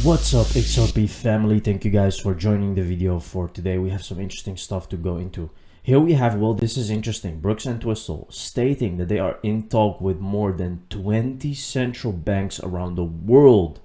What's up, XRP family? Thank you guys for joining the video for today. We have some interesting stuff to go into. Here we have, well, this is interesting. Brooks and Twistle stating that they are in talk with more than 20 central banks around the world.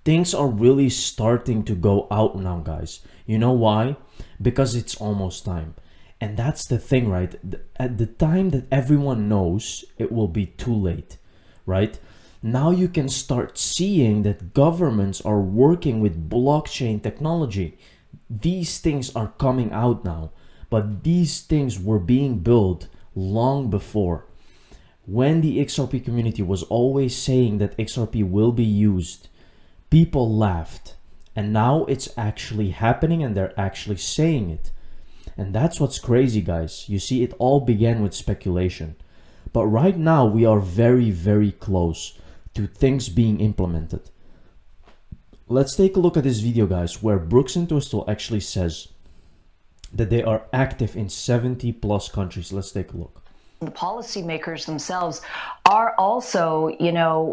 Things are really starting to go out now, guys. You know why? Because it's almost time. And that's the thing, right? At the time that everyone knows, it will be too late, right? Now you can start seeing that governments are working with blockchain technology. These things are coming out now, but these things were being built long before. When the XRP community was always saying that XRP will be used, people laughed. And now it's actually happening and they're actually saying it. And that's what's crazy, guys. You see, it all began with speculation. But right now we are very, very close to things being implemented. Let's take a look at this video, guys, where Brooks and Twistle actually says that they are active in 70 plus countries. Let's take a look. The policymakers themselves are also,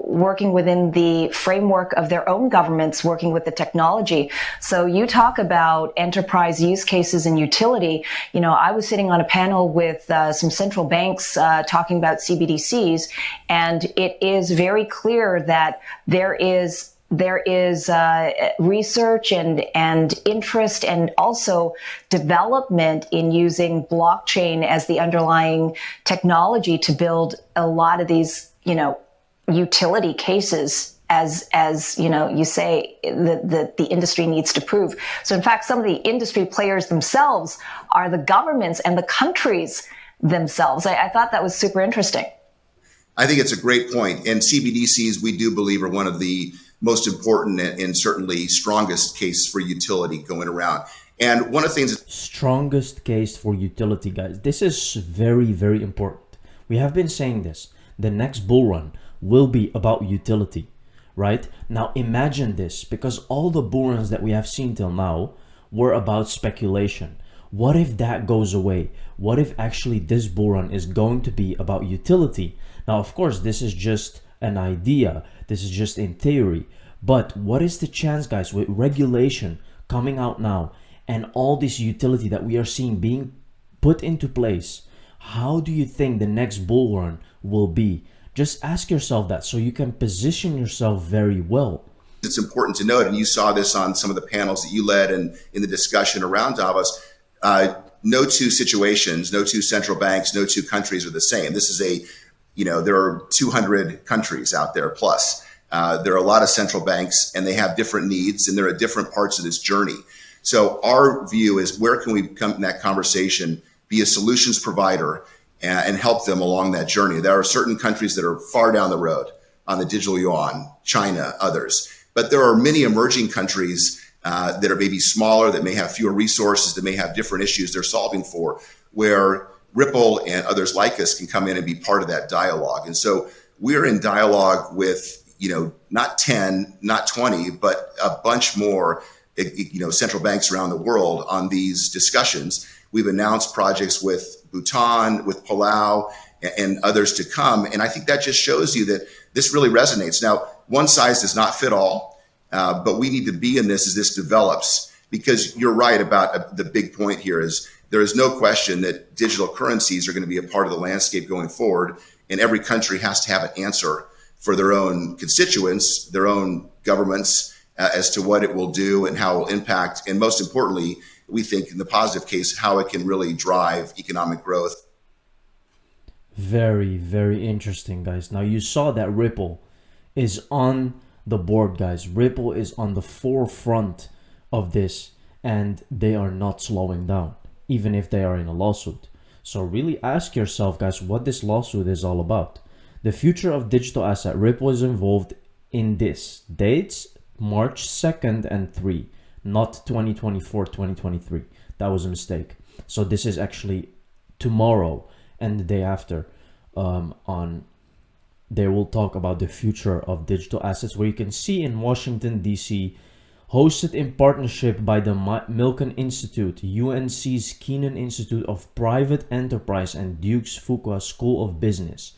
working within the framework of their own governments, working with the technology. So you talk about enterprise use cases and utility. I was sitting on a panel with some central banks talking about CBDCs, and it is very clear that there is research and interest and also development in using blockchain as the underlying technology to build a lot of these, utility cases as you say that the industry needs to prove. So in fact, some of the industry players themselves are the governments and the countries themselves. I thought that was super interesting. I think it's a great point. And CBDCs, we do believe, are one of the most important and certainly strongest case for utility going around. And one of the things... Strongest case for utility, guys. This is very, very important. We have been saying this. The next bull run will be about utility, right? Now imagine this, because all the bull runs that we have seen till now were about speculation. What if that goes away? What if actually this bull run is going to be about utility? Now, of course, this is just an idea. This is just in theory. But what is the chance, guys, with regulation coming out now and all this utility that we are seeing being put into place? How do you think the next bull run will be? Just ask yourself that so you can position yourself very well. It's important to note, and you saw this on some of the panels that you led and in the discussion around Davos, no two situations, no two central banks, no two countries are the same. This is there are 200 countries out there plus. There are a lot of central banks and they have different needs and they're at different parts of this journey. So our view is, where can we come in that conversation, be a solutions provider and help them along that journey? There are certain countries that are far down the road on the digital yuan, China, others. But there are many emerging countries that are maybe smaller, that may have fewer resources, that may have different issues they're solving for, where Ripple and others like us can come in and be part of that dialogue. And so we're in dialogue with, not 10, not 20, but a bunch more, central banks around the world on these discussions. We've announced projects with Bhutan, with Palau, and others to come. And I think that just shows you that this really resonates. Now, one size does not fit all, but we need to be in this as this develops, because you're right about the big point here is there is no question that digital currencies are going to be a part of the landscape going forward. And every country has to have an answer for their own constituents, their own governments, as to what it will do and how it will impact. And most importantly, we think in the positive case, how it can really drive economic growth. Very, very interesting, guys. Now you saw that Ripple is on the board, guys. Ripple is on the forefront of this and they are not slowing down, even if they are in a lawsuit. So really ask yourself, guys, what this lawsuit is all about. The future of digital asset. Ripple is involved in this. Dates March 2nd and 3, not 2024, 2023. That was a mistake. So this is actually tomorrow and the day after. They will talk about the future of digital assets, where you can see in Washington, D.C., hosted in partnership by the Milken Institute, UNC's Keenan Institute of Private Enterprise, and Duke's Fuqua School of Business.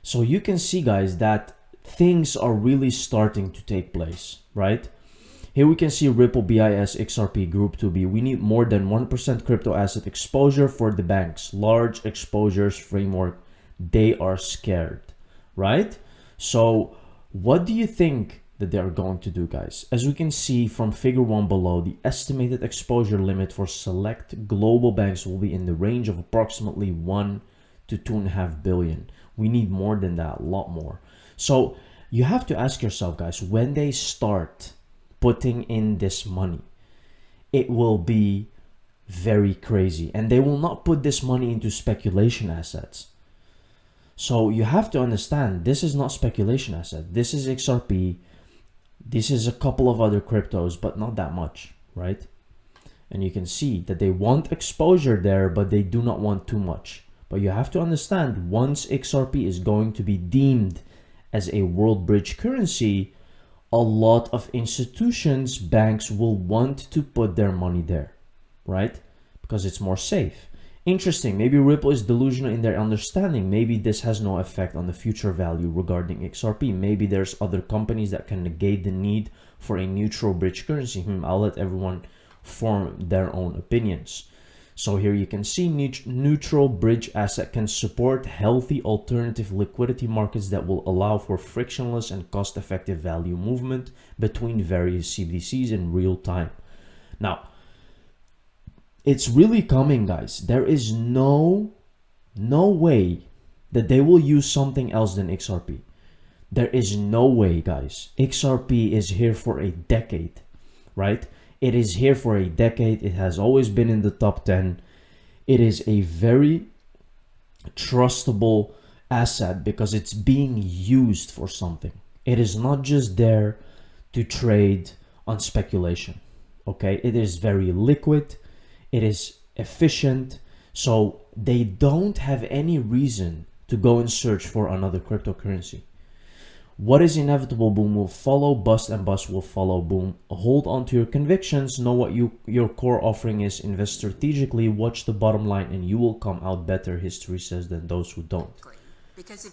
So you can see, guys, that things are really starting to take place, right? Here we can see Ripple BIS XRP Group 2B. We need more than 1% crypto asset exposure for the banks. Large exposures framework. They are scared, right? So what do you think that they are going to do, guys? As we can see from figure 1 below, the estimated exposure limit for select global banks will be in the range of approximately 1 to 2.5 billion. We need more than that, a lot more. So you have to ask yourself, guys, when they start putting in this money, it will be very crazy, and they will not put this money into speculation assets. So you have to understand, this is not speculation asset. This is XRP. This is a couple of other cryptos, but not that much, right? And you can see that they want exposure there, but they do not want too much. But you have to understand, once XRP is going to be deemed as a world bridge currency, a lot of institutions, banks will want to put their money there, right? Because it's more safe. Interesting, maybe Ripple is delusional in their understanding. Maybe this has no effect on the future value regarding XRP. Maybe there's other companies that can negate the need for a neutral bridge currency. I'll let everyone form their own opinions. So here you can see neutral bridge asset can support healthy alternative liquidity markets that will allow for frictionless and cost-effective value movement between various CBDCs in real time. Now, it's really coming, guys. There is no way that they will use something else than XRP. There is no way, guys. XRP is here for a decade, right? It is here for a decade. It has always been in the top 10. It is a very trustable asset because it's being used for something. It is not just there to trade on speculation, okay? It is very liquid. It is efficient. So they don't have any reason to go and search for another cryptocurrency. What is inevitable, boom, will follow. Bust and bust will follow, boom. Hold on to your convictions. Know what your core offering is. Invest strategically. Watch the bottom line, and you will come out better, history says, than those who don't. Because if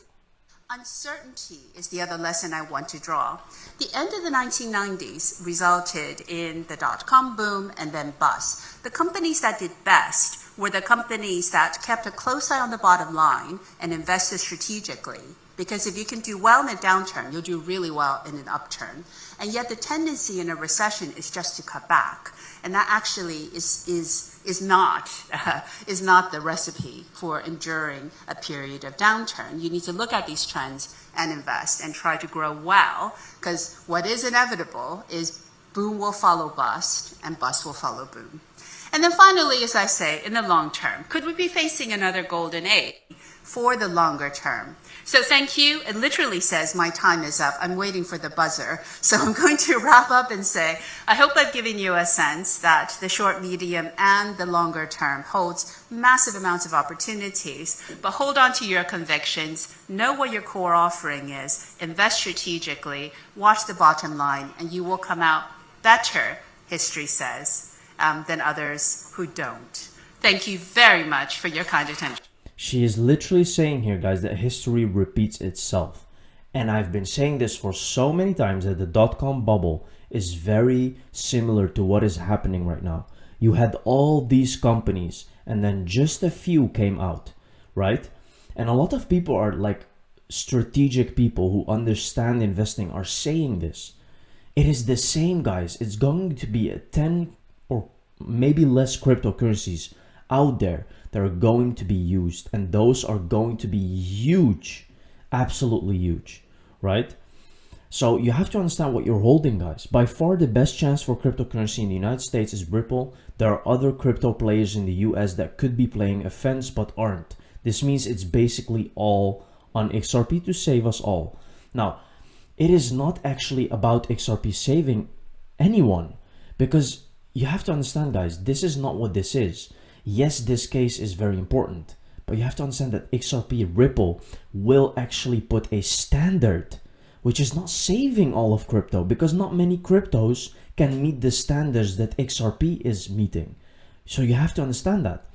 uncertainty is the other lesson I want to draw. The end of the 1990s resulted in the dot-com boom and then bust. The companies that did best were the companies that kept a close eye on the bottom line and invested strategically. Because if you can do well in a downturn, you'll do really well in an upturn. And yet the tendency in a recession is just to cut back. And that actually is not the recipe for enduring a period of downturn. You need to look at these trends and invest and try to grow well, because what is inevitable is boom will follow bust and bust will follow boom. And then finally, as I say, in the long term, could we be facing another golden age for the longer term? So thank you. It literally says my time is up. I'm waiting for the buzzer. So I'm going to wrap up and say, I hope I've given you a sense that the short, medium, and the longer term holds massive amounts of opportunities. But hold on to your convictions. Know what your core offering is. Invest strategically. Watch the bottom line, and you will come out better, history says, than others who don't. Thank you very much for your kind attention. She is literally saying here, guys, that history repeats itself. And I've been saying this for so many times that the dot-com bubble is very similar to what is happening right now. You had all these companies and then just a few came out, right? And a lot of people are like strategic people who understand investing are saying this. It is the same, guys. It's going to be 10 or maybe less cryptocurrencies out there that are going to be used, and those are going to be huge, absolutely huge, right? So you have to understand what you're holding, guys. By far the best chance for cryptocurrency in the United States is Ripple. There are other crypto players in the US that could be playing offense but aren't. This means it's basically all on XRP to save us all. Now, it is not actually about XRP saving anyone, because you have to understand, guys, this is not what this is. Yes, this case is very important, but you have to understand that XRP Ripple will actually put a standard, which is not saving all of crypto, because not many cryptos can meet the standards that XRP is meeting. So you have to understand that.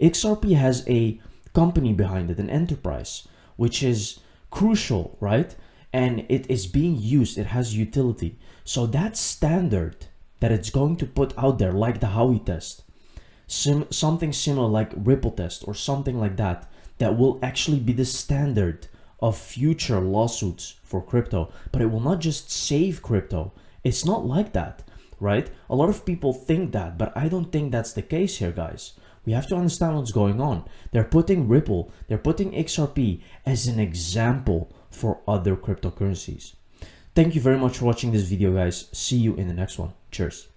XRP has a company behind it, an enterprise, which is crucial, right? And it is being used, it has utility. So that standard that it's going to put out there, like the Howey test, something similar like Ripple test or something like that, that will actually be the standard of future lawsuits for crypto. But it will not just save crypto. It's not like that, right? A lot of people think that, but I don't think that's the case here, guys. We have to understand what's going on. They're putting Ripple, they're putting XRP as an example for other cryptocurrencies. Thank you very much for watching this video, guys. See you in the next one. Cheers.